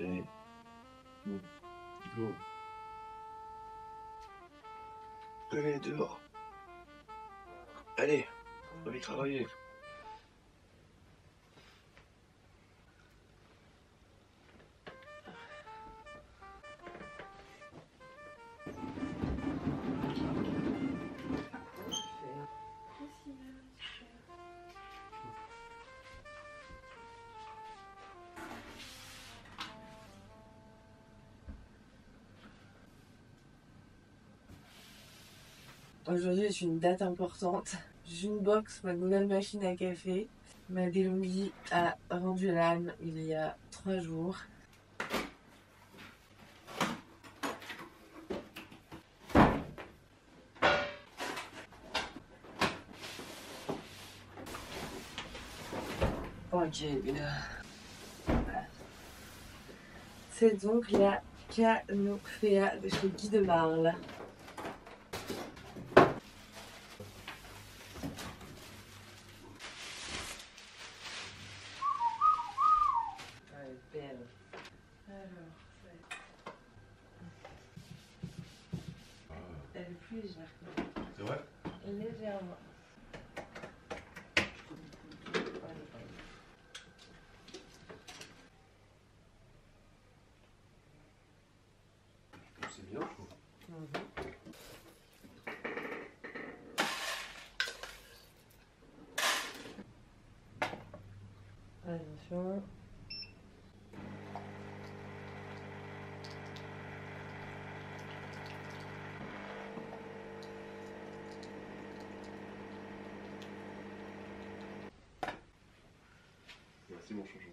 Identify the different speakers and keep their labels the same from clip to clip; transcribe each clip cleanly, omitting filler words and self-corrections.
Speaker 1: Ok. Go. Allez, dehors. Allez, on va aller travailler.
Speaker 2: Aujourd'hui est une date importante. Junebox, ma nouvelle machine à café, m'a DeLonghi a rendu l'âme il y a 3 jours. Ok, c'est donc la Canophéa de chez Guy de Marle. Elle est belle. Alors, elle est plus légère.
Speaker 1: C'est vrai?
Speaker 2: Légèrement.
Speaker 1: C'est bien, je trouve.
Speaker 2: Attention.
Speaker 1: Merci mon chouchou.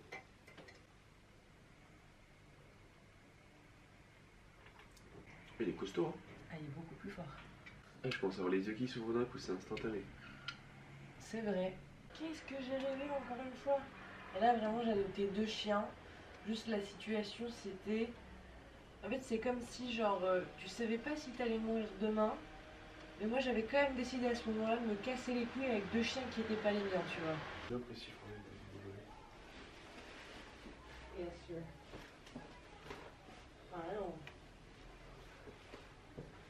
Speaker 1: Il est costaud, hein?
Speaker 2: Ah, il est beaucoup plus fort.
Speaker 1: Ah, je pense avoir les yeux qui s'ouvrent d'un coup, c'est instantané.
Speaker 2: C'est vrai. Qu'est-ce que j'ai rêvé encore une fois? Et là vraiment j'ai adopté 2 chiens. Juste la situation c'était... En fait c'est comme si genre tu savais pas si t'allais mourir demain. Mais moi j'avais quand même décidé à ce moment-là de me casser les couilles avec 2 chiens qui étaient pas les miens, tu vois.
Speaker 1: J'apprécie,
Speaker 2: Bien sûr. Ah non.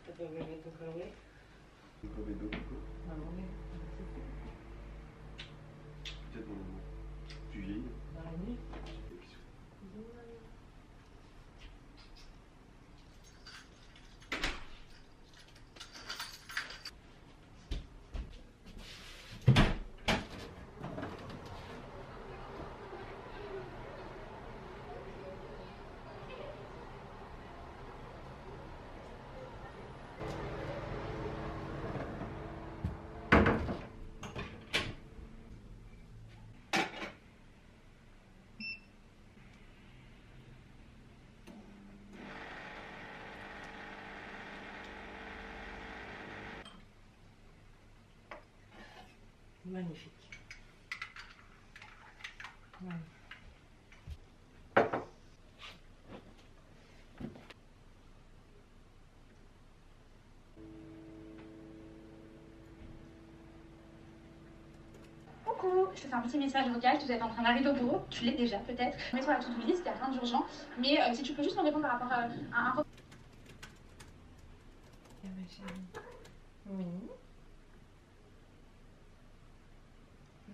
Speaker 2: T'as pas besoin de ton travail?
Speaker 1: Peut-être mon plus vieille.
Speaker 2: Dans la nuit. Magnifique. Ouais.
Speaker 3: Coucou, je te fais un petit message vocal, tu dois être en train d'arriver au bureau, tu l'es déjà peut-être. Mets-toi à la to-do list, il n'y a rien d'urgent, mais si tu peux juste me répondre par rapport à un...
Speaker 2: Et ma chérie. Oui.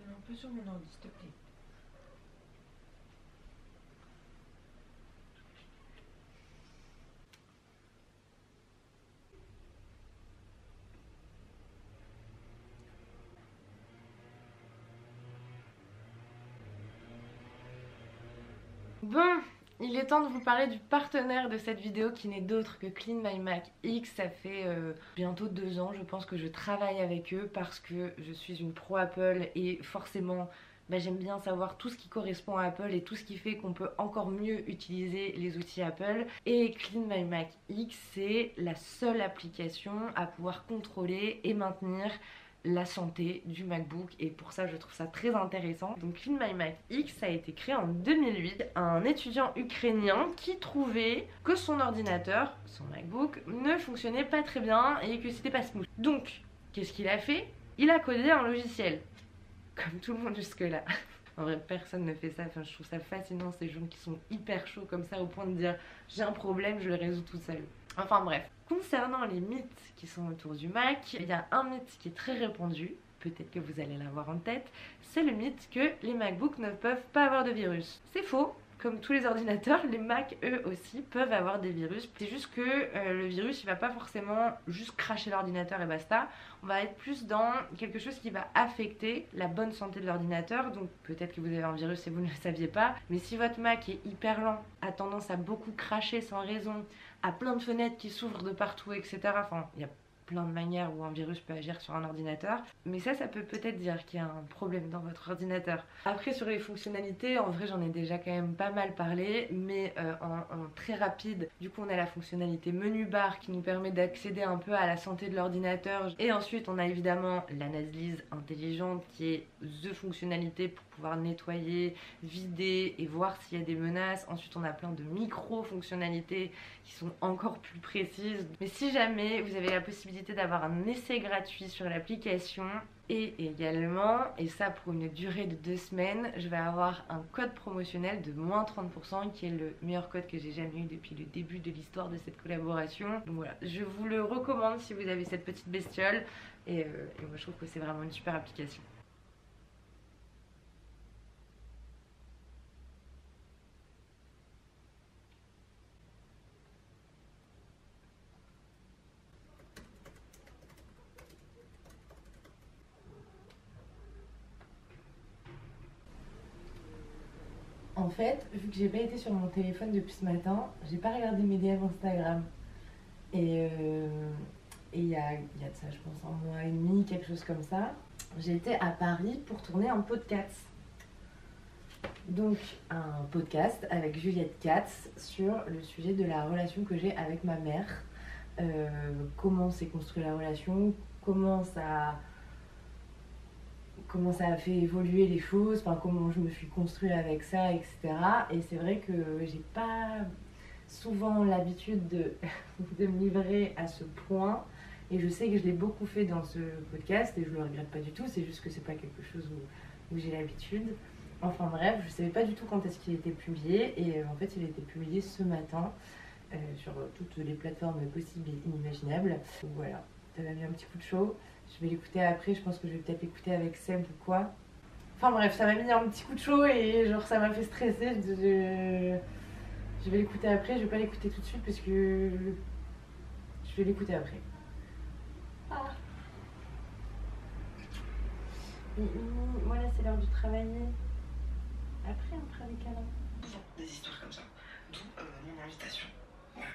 Speaker 2: Un peu sur mon ordi, s'il te plaît. Bon, il est temps de vous parler du partenaire de cette vidéo qui n'est d'autre que Clean My Mac X. Ça fait bientôt 2 ans, je pense que je travaille avec eux parce que je suis une pro Apple et forcément j'aime bien savoir tout ce qui correspond à Apple et tout ce qui fait qu'on peut encore mieux utiliser les outils Apple. Et Clean My Mac X, c'est la seule application à pouvoir contrôler et maintenir la santé du MacBook, et pour ça je trouve ça très intéressant. Donc Clean My Mac X a été créé en 2008, un étudiant ukrainien qui trouvait que son ordinateur, son MacBook, ne fonctionnait pas très bien et que c'était pas smooth. Donc qu'est-ce qu'il a fait? Il a codé un logiciel, comme tout le monde jusque là. En vrai, personne ne fait ça. Enfin, je trouve ça fascinant, ces gens qui sont hyper chauds comme ça au point de dire j'ai un problème, je le résous tout seul. Enfin bref. Concernant les mythes qui sont autour du Mac, il y a un mythe qui est très répandu, peut-être que vous allez l'avoir en tête, c'est le mythe que les MacBooks ne peuvent pas avoir de virus. C'est faux. Comme tous les ordinateurs, les Mac eux aussi peuvent avoir des virus. C'est juste que le virus il va pas forcément juste cracher l'ordinateur et basta. On va être plus dans quelque chose qui va affecter la bonne santé de l'ordinateur. Donc peut-être que vous avez un virus et vous ne le saviez pas. Mais si votre Mac est hyper lent, a tendance à beaucoup cracher sans raison, a plein de fenêtres qui s'ouvrent de partout, etc. Enfin, il y a plein de manières où un virus peut agir sur un ordinateur, mais ça peut peut-être dire qu'il y a un problème dans votre ordinateur. Après sur les fonctionnalités, en vrai j'en ai déjà quand même pas mal parlé, mais en très rapide, du coup on a la fonctionnalité menu bar qui nous permet d'accéder un peu à la santé de l'ordinateur, et ensuite on a évidemment l'analyse intelligente qui est the fonctionnalité pour pouvoir nettoyer, vider et voir s'il y a des menaces. Ensuite on a plein de micro-fonctionnalités qui sont encore plus précises. Mais si jamais vous avez la possibilité d'avoir un essai gratuit sur l'application, et également, et ça pour une durée de 2 semaines, je vais avoir un code promotionnel de moins 30% qui est le meilleur code que j'ai jamais eu depuis le début de l'histoire de cette collaboration. Donc voilà, je vous le recommande si vous avez cette petite bestiole, et moi je trouve que c'est vraiment une super application. En fait, vu que j'ai pas été sur mon téléphone depuis ce matin, j'ai pas regardé mes DM Instagram. Et il y a de ça, je pense, 1 mois et demi, quelque chose comme ça, j'ai été à Paris pour tourner un podcast. Donc, un podcast avec Juliette Katz sur le sujet de la relation que j'ai avec ma mère. Comment s'est construite la relation, comment ça a fait évoluer les choses, enfin comment je me suis construite avec ça, etc. Et c'est vrai que j'ai pas souvent l'habitude de me livrer à ce point, et je sais que je l'ai beaucoup fait dans ce podcast et je le regrette pas du tout, c'est juste que c'est pas quelque chose où j'ai l'habitude. Enfin bref, je savais pas du tout quand est-ce qu'il était publié, et en fait il a été publié ce matin sur toutes les plateformes possibles et inimaginables. Donc voilà, ça m'a mis un petit coup de chaud. Je vais l'écouter après, je pense que je vais peut-être l'écouter avec Seb ou quoi. Enfin bref, ça m'a mis un petit coup de chaud et genre ça m'a fait stresser. Je vais l'écouter après, je vais pas l'écouter tout de suite parce que je vais l'écouter après. Ah. Moi là c'est l'heure du travailler. Après on fera des câlins.
Speaker 4: Des histoires comme ça, d'où mon invitation. Voilà.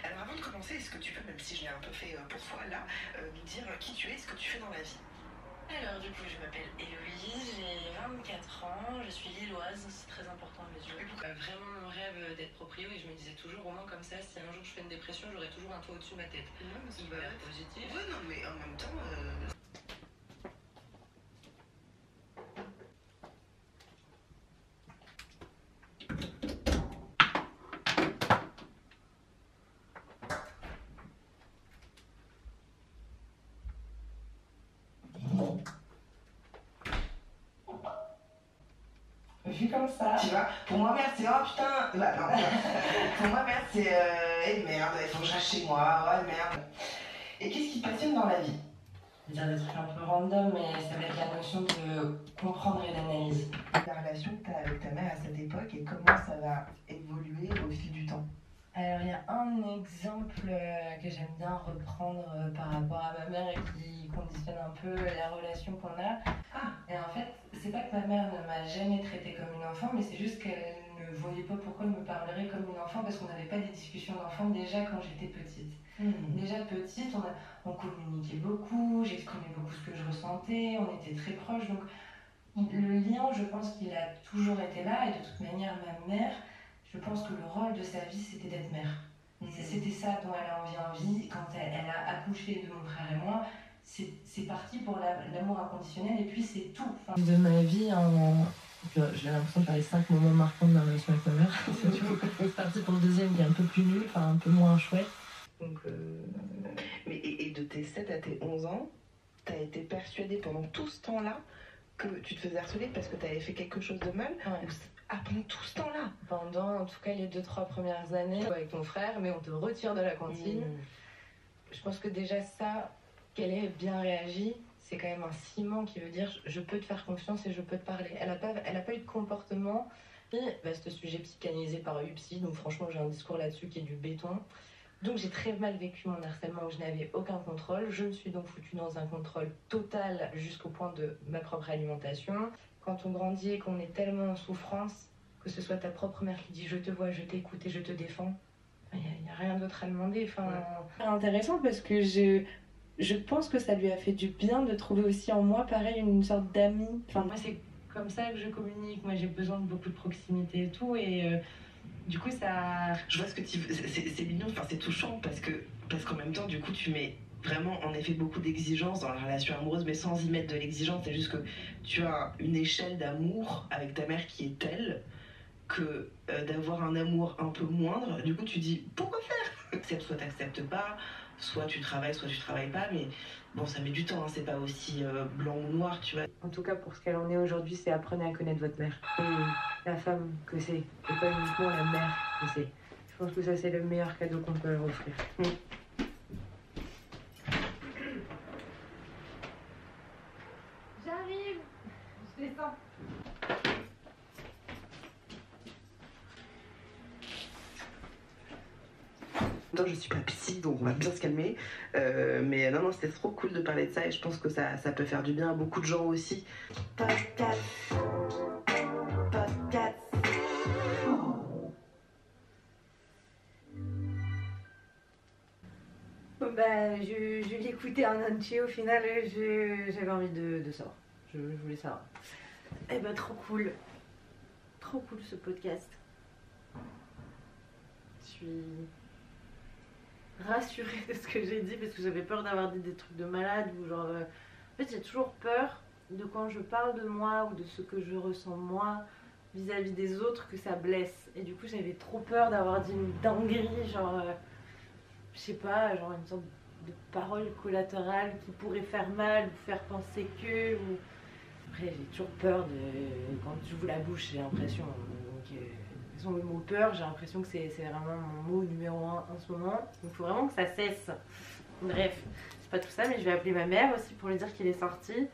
Speaker 4: Alors avant de commencer, est-ce que tu peux, même si je l'ai un peu fait pour toi là, nous dire qui tu es et ce que tu fais dans la vie?
Speaker 5: Alors du coup je m'appelle Héloïse, j'ai 24 ans, je suis lilloise, c'est très important à mes yeux. Vraiment mon rêve d'être proprio, et je me disais toujours au moins comme ça, si un jour je fais une dépression, j'aurai toujours un toit au-dessus de ma tête.
Speaker 4: Ouais, mais c'est
Speaker 5: hyper positif.
Speaker 4: Ouais, non, mais en même temps...
Speaker 2: Vu comme ça.
Speaker 4: Tu vois, pour moi merde c'est oh putain, bah non, pour moi merde c'est merde, il faut que je reste chez moi, ouais merde. Et qu'est-ce qui te passionne dans la vie?
Speaker 2: Dire des trucs un peu random, mais ça va être la notion de comprendre et d'analyse.
Speaker 4: La relation que tu as avec ta mère à cette époque et comment ça va évoluer au fil du temps?
Speaker 2: Alors il y a un exemple que j'aime bien reprendre par rapport à ma mère et qui conditionne un peu la relation qu'on a. Et en fait, c'est pas que ma mère ne m'a jamais traitée comme une enfant, mais c'est juste qu'elle ne voyait pas pourquoi elle me parlerait comme une enfant, parce qu'on n'avait pas des discussions d'enfants déjà quand j'étais petite. Déjà petite, on communiquait beaucoup, j'exprimais beaucoup ce que je ressentais, on était très proches, donc le lien, je pense qu'il a toujours été là, et de toute manière, ma mère, je pense que le rôle de sa vie, c'était d'être mère. C'était ça dont elle a envie. Quand elle a accouché de mon frère et moi, c'est parti pour l'amour inconditionnel, et puis c'est tout. Enfin, de ma vie, j'ai l'impression de faire les 5 moments marquants de ma relation avec ma mère. C'est parti pour le deuxième qui est un peu plus nul, enfin un peu moins chouette. Donc,
Speaker 4: Mais et de tes 7 à tes 11 ans, t'as été persuadée pendant tout ce temps-là que tu te faisais harceler parce que tu avais fait quelque chose de mal
Speaker 2: Ouais.
Speaker 4: ou pendant tout ce temps-là?
Speaker 2: Pendant en tout cas les 2-3 premières années avec ton frère, mais on te retire de la cantine. Je pense que déjà ça, qu'elle ait bien réagi, c'est quand même un ciment qui veut dire je peux te faire confiance et je peux te parler. Elle a pas eu de comportement. Et vaste sujet psychanalysé par UPSY, donc franchement j'ai un discours là-dessus qui est du béton. Donc j'ai très mal vécu mon harcèlement où je n'avais aucun contrôle. Je me suis donc foutue dans un contrôle total jusqu'au point de ma propre alimentation. Quand on grandit et qu'on est tellement en souffrance, que ce soit ta propre mère qui dit je te vois, je t'écoute et je te défends, il n'y a rien d'autre à demander. Enfin,
Speaker 6: C'est intéressant parce que je pense que ça lui a fait du bien de trouver aussi en moi, pareil, une sorte d'amie. Enfin, moi, c'est comme ça que je communique. Moi, j'ai besoin de beaucoup de proximité et tout. Et du coup, ça.
Speaker 4: Je vois ce que tu veux. C'est mignon, enfin, c'est touchant parce qu'en même temps, du coup, tu mets vraiment en effet beaucoup d'exigences dans la relation amoureuse, mais sans y mettre de l'exigence. C'est juste que tu as une échelle d'amour avec ta mère qui est telle que d'avoir un amour un peu moindre, du coup, tu dis pourquoi faire? Soit t'acceptes pas, soit tu travailles pas, mais bon, ça met du temps, hein, c'est pas aussi blanc ou noir, tu vois.
Speaker 6: En tout cas, pour ce qu'elle en est aujourd'hui, c'est apprenez à connaître votre mère. Et la femme que c'est, et pas uniquement la mère que c'est. Je pense que ça, c'est le meilleur cadeau qu'on peut leur offrir.
Speaker 2: j'arrive, je descends.
Speaker 4: Non, je suis pas psy, donc on va bien se calmer. Mais non, c'était trop cool de parler de ça et je pense que ça peut faire du bien à beaucoup de gens aussi. Podcast.
Speaker 6: Bah, je l'écoutais en entier. Au final, j'avais envie de savoir. Je voulais savoir. Eh ben, trop cool. Trop cool ce podcast. Je suis rassurée de ce que j'ai dit parce que j'avais peur d'avoir dit des trucs de malade ou genre. En fait, j'ai toujours peur de quand je parle de moi ou de ce que je ressens moi vis-à-vis des autres que ça blesse. Et du coup, j'avais trop peur d'avoir dit une dinguerie, genre. Je sais pas, genre une sorte de parole collatérale qui pourrait faire mal ou faire penser que. Ou... Après, j'ai toujours peur de. Quand j'ouvre la bouche, j'ai l'impression. Donc, le mot peur, j'ai l'impression que c'est vraiment mon mot numéro 1 en ce moment. Donc, il faut vraiment que ça cesse. Bref, c'est pas tout ça, mais je vais appeler ma mère aussi pour lui dire qu'il est sorti.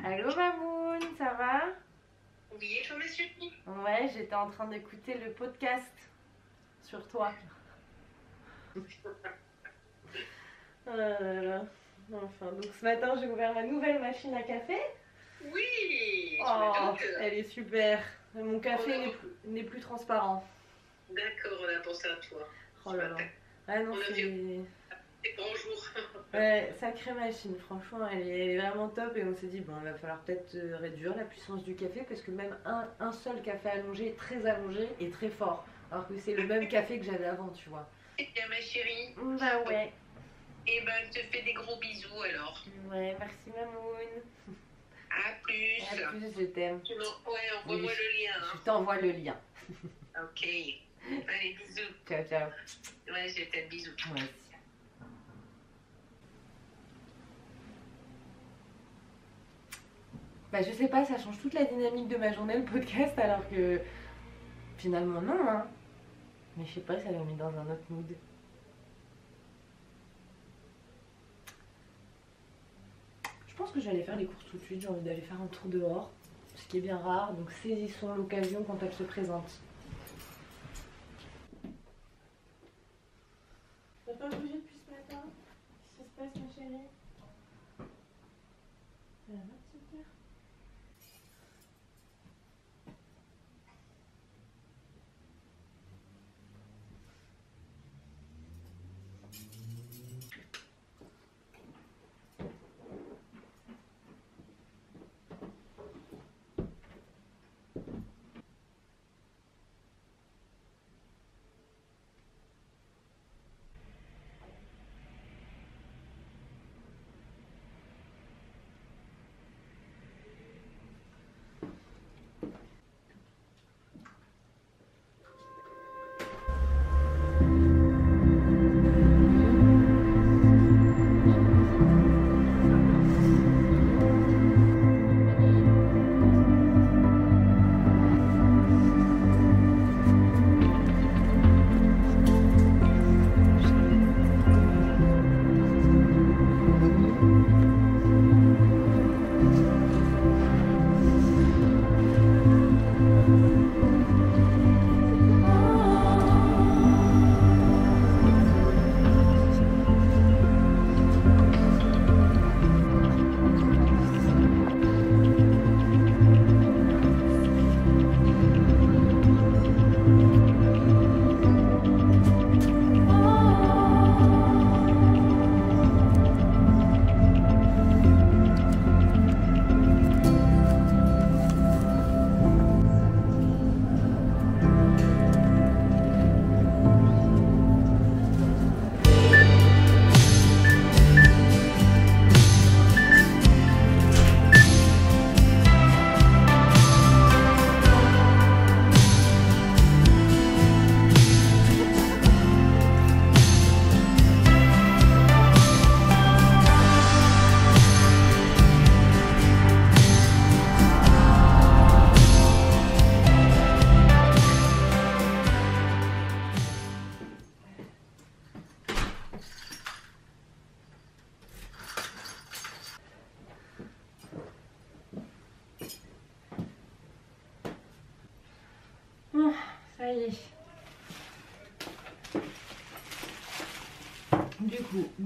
Speaker 6: Allô, Mamoun, ça va?
Speaker 5: Oui, et toi, monsieur?
Speaker 6: Ouais, j'étais en train d'écouter le podcast sur toi. Oh là là. Enfin, donc ce matin, j'ai ouvert ma nouvelle machine à café.
Speaker 5: Oui,
Speaker 6: Oh, elle est super. Mon café n'est plus transparent.
Speaker 5: D'accord, on a pensé à toi.
Speaker 6: Oh là là. Ah non,
Speaker 5: On a
Speaker 6: c'est...
Speaker 5: Bonjour.
Speaker 6: Ouais, sacrée machine, franchement, elle est vraiment top. Et on s'est dit, bon, il va falloir peut-être réduire la puissance du café parce que même un seul café allongé, très allongé, est très fort. Alors que c'est le même café que j'avais avant, tu vois.
Speaker 5: Eh bien, ma chérie.
Speaker 6: Bah ouais.
Speaker 5: Eh ben, je te fais des gros bisous alors.
Speaker 6: Ouais, merci Mamoun.
Speaker 5: À plus.
Speaker 6: À plus, je t'aime.
Speaker 5: Ouais, envoie-moi
Speaker 6: Oui,
Speaker 5: le lien.
Speaker 6: Je t'envoie le lien.
Speaker 5: Ok. Allez, bisous.
Speaker 6: Ciao, ciao.
Speaker 5: Ouais, je t'aime, bisous.
Speaker 6: Ouais. Bah je sais pas, ça change toute la dynamique de ma journée le podcast alors que finalement non hein. Mais je sais pas, ça m'a mis dans un autre mood. Je pense que j'allais faire les courses tout de suite, j'ai envie d'aller faire un tour dehors, ce qui est bien rare, donc saisissons l'occasion quand elle se présente. T'as pas bougé depuis ce matin? Qu'est-ce qui se passe ma chérie? Ça va, petite cœur?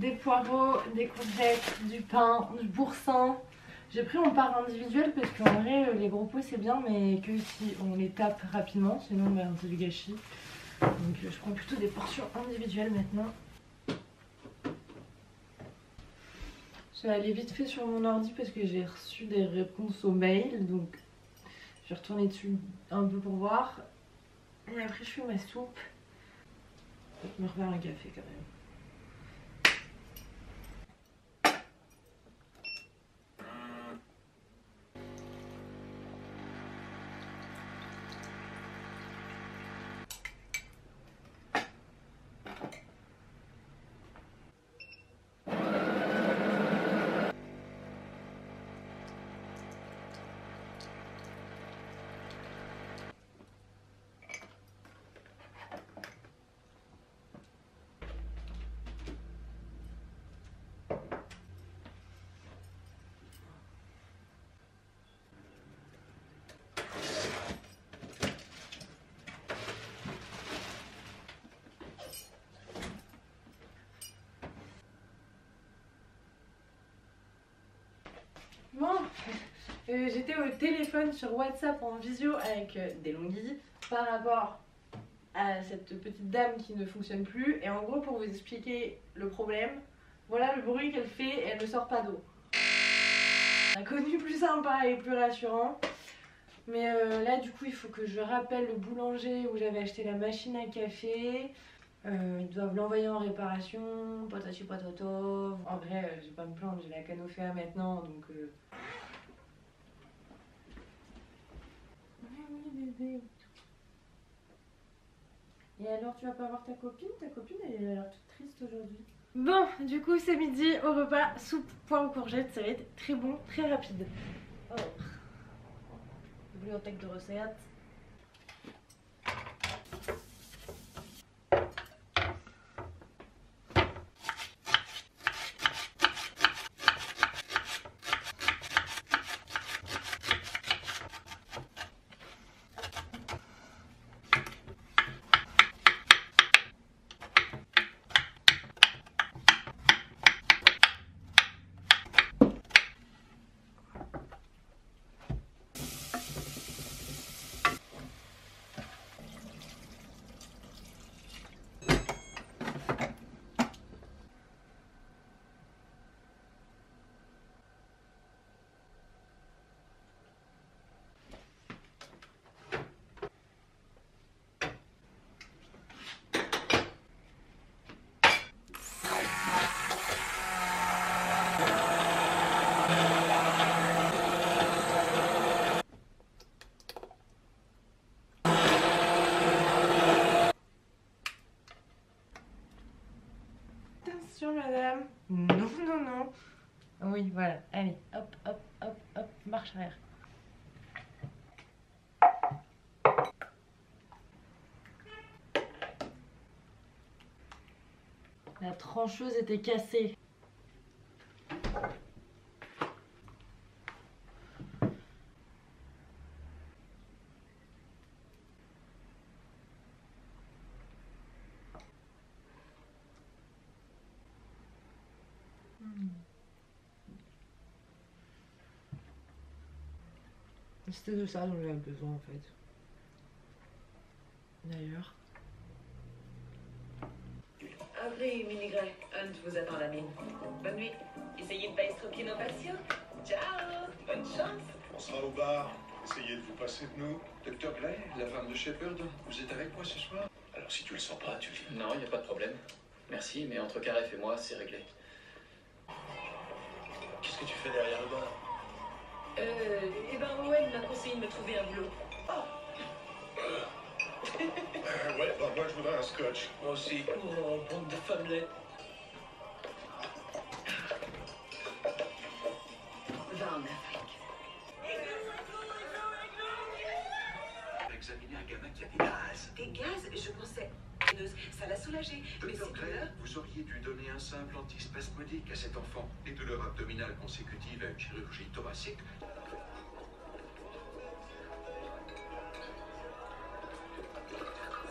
Speaker 2: des poireaux, des courgettes, du pain, du boursin. J'ai pris en part individuelle parce qu'en vrai les gros pots c'est bien mais que si on les tape rapidement, sinon bah, c'est du gâchis. Donc je prends plutôt des portions individuelles maintenant. Je vais aller vite fait sur mon ordi parce que j'ai reçu des réponses aux mails, donc je vais retourner dessus un peu pour voir. Et après je fais ma soupe. Je me refaire un café quand même. Bon, j'étais au téléphone sur WhatsApp en visio avec Delonghi par rapport à cette petite dame qui ne fonctionne plus. Et en gros, pour vous expliquer le problème, voilà le bruit qu'elle fait et elle ne sort pas d'eau. On a connu plus sympa et plus rassurant. Mais là, du coup, il faut que je rappelle le boulanger où j'avais acheté la machine à café. Ils doivent l'envoyer en réparation, patati patata. En vrai, je vais pas me plaindre, j'ai la Canofea maintenant, donc... Oui, bébé. Et alors, tu vas pas voir ta copine? Ta copine, elle a l'air toute triste aujourd'hui. Bon, du coup, c'est midi au repas, soupe, poire aux courgettes, ça va être très bon, très rapide. Oh. Bibliothèque de recettes. Madame. Non, non, non. Oui, voilà. Allez, hop, hop, hop, hop, marche arrière. La trancheuse était cassée. C'était de ça dont j'avais besoin en fait. D'ailleurs.
Speaker 7: Après, Minigray, Hunt vous attend à la mine. Bonne nuit. Essayez de ne pas estropier nos patients. Ciao. Bonne chance.
Speaker 8: On sera au bar. Essayez de vous passer de nous. Docteur Gray, la femme de Shepard, vous êtes avec moi ce soir? Alors si tu le sens pas, tu le dis.
Speaker 9: Non, il n'y a pas de problème. Merci, mais entre Karef et moi, c'est réglé.
Speaker 8: Qu'est-ce que tu fais derrière le bar?
Speaker 7: Eh ben, Owen m'a conseillé de me trouver un boulot.
Speaker 8: Ouais, bah moi je voudrais un scotch.
Speaker 9: Moi aussi.
Speaker 7: Oh, bande de femmelettes. Va en Afrique.
Speaker 8: Examiner un gamin qui a des gaz.
Speaker 7: Des gaz, je pensais. Ça l'a soulagé. Mais
Speaker 8: Docteur
Speaker 7: c'est
Speaker 8: Gray,
Speaker 7: douleur.
Speaker 8: vous auriez dû donner un simple antispasmodique à cet enfant. Les douleurs abdominales consécutives à une chirurgie thoracique.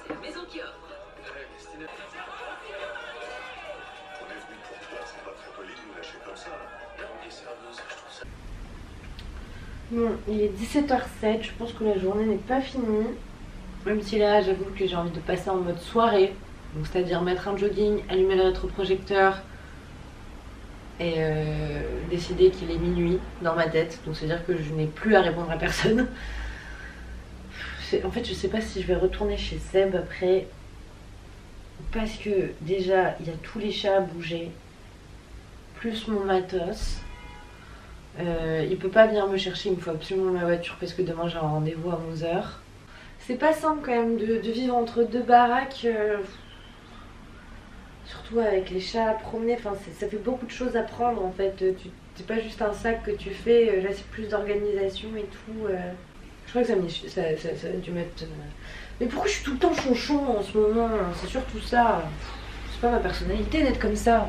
Speaker 7: C'est la maison qui offre.
Speaker 8: On est venu pour toi.
Speaker 2: Bon, il est 17h07, je pense que la journée n'est pas finie. Même si là, j'avoue que j'ai envie de passer en mode soirée. Donc c'est-à-dire mettre un jogging, allumer le rétroprojecteur et décider qu'il est minuit dans ma tête. Donc c'est-à-dire que je n'ai plus à répondre à personne. En fait, je sais pas si je vais retourner chez Seb après. Parce que déjà, il y a tous les chats à bouger. Plus mon matos. Il peut pas venir me chercher, il me faut absolument ma voiture parce que demain j'ai un rendez-vous à 11h. C'est pas simple quand même de vivre entre deux baraques, surtout avec les chats à promener, enfin, ça fait beaucoup de choses à prendre en fait. C'est pas juste un sac que tu fais, là c'est plus d'organisation et tout. Je crois que ça a dû mettre... Mais pourquoi je suis tout le temps chonchon en ce moment? C'est surtout ça. C'est pas ma personnalité d'être comme ça.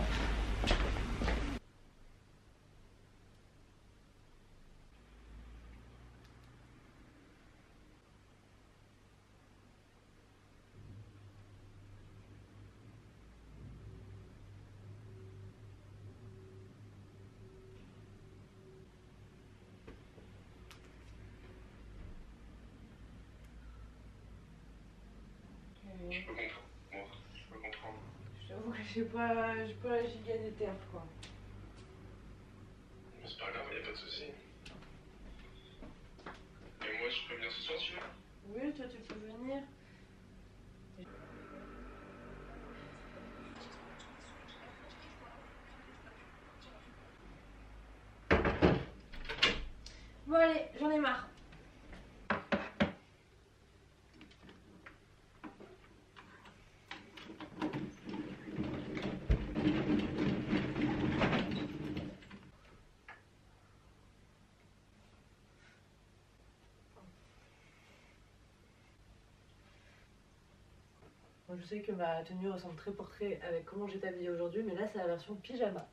Speaker 1: Je peux comprendre. Moi, je peux comprendre.
Speaker 2: J'avoue que j'ai pas la giga des terres quoi.
Speaker 1: Mais c'est pas grave, y a pas de soucis. Et moi, je peux venir ce soir, tu veux?
Speaker 2: Oui, toi tu peux venir. Bon allez, j'en ai marre. Je sais que ma tenue ressemble très portrait avec comment j'étais habillée aujourd'hui, mais là c'est la version pyjama.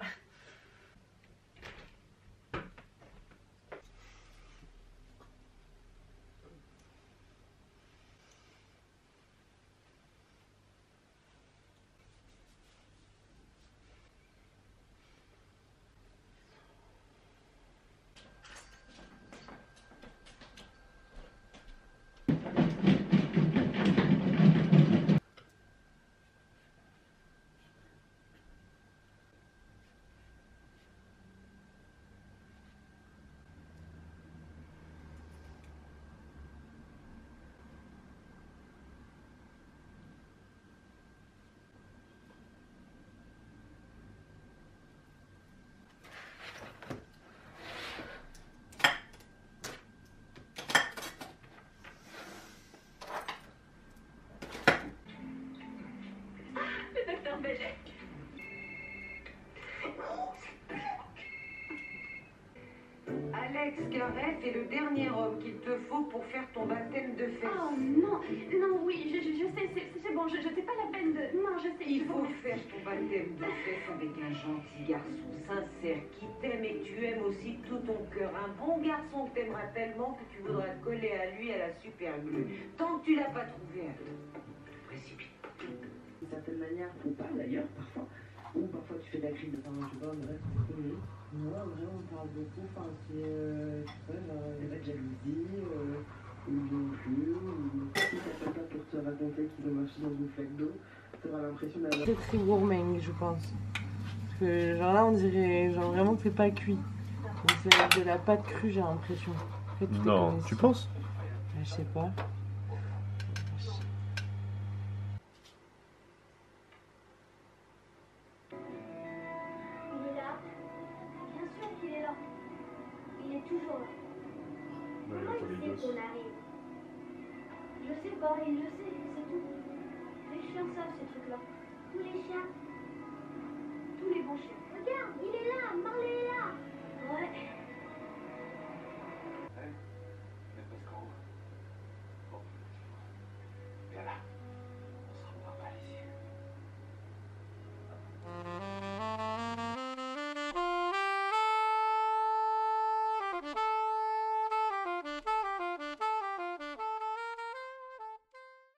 Speaker 10: Alex Garrett est le dernier homme qu'il te faut pour faire ton baptême de fesses.
Speaker 3: Oh non, non, oui, je sais, c'est bon, je fais pas la peine de... Non, je sais.
Speaker 10: Il faut faire ton baptême de fesses avec un gentil garçon sincère qui t'aime et que tu aimes aussi de tout ton cœur. Un bon garçon que t'aimeras tellement que tu voudras te coller à lui à la super glue. Tant que tu l'as pas trouvé, attends, précipite. D'une certaine manière, ou pas d'ailleurs, parfois. Ou parfois tu fais de la crise de temps, je sais pas, mais non, vraiment, on parle beaucoup, enfin, c'est, je sais pas, genre, il n'y a pas de jalousie, ils viennent plus, ou si t'as quelqu'un pour te raconter qu'ils ont marché dans une flaque d'eau, t'auras l'impression d'avoir...
Speaker 2: C'est très gourmand, je pense. Parce que, genre là, on dirait genre vraiment que c'est pas cuit. C'est de la pâte crue, j'ai l'impression. En fait,
Speaker 11: Non, tu penses?
Speaker 2: Je sais pas.
Speaker 3: Toujours là. Comment il sait qu'on arrive? Je sais pas, il le sait.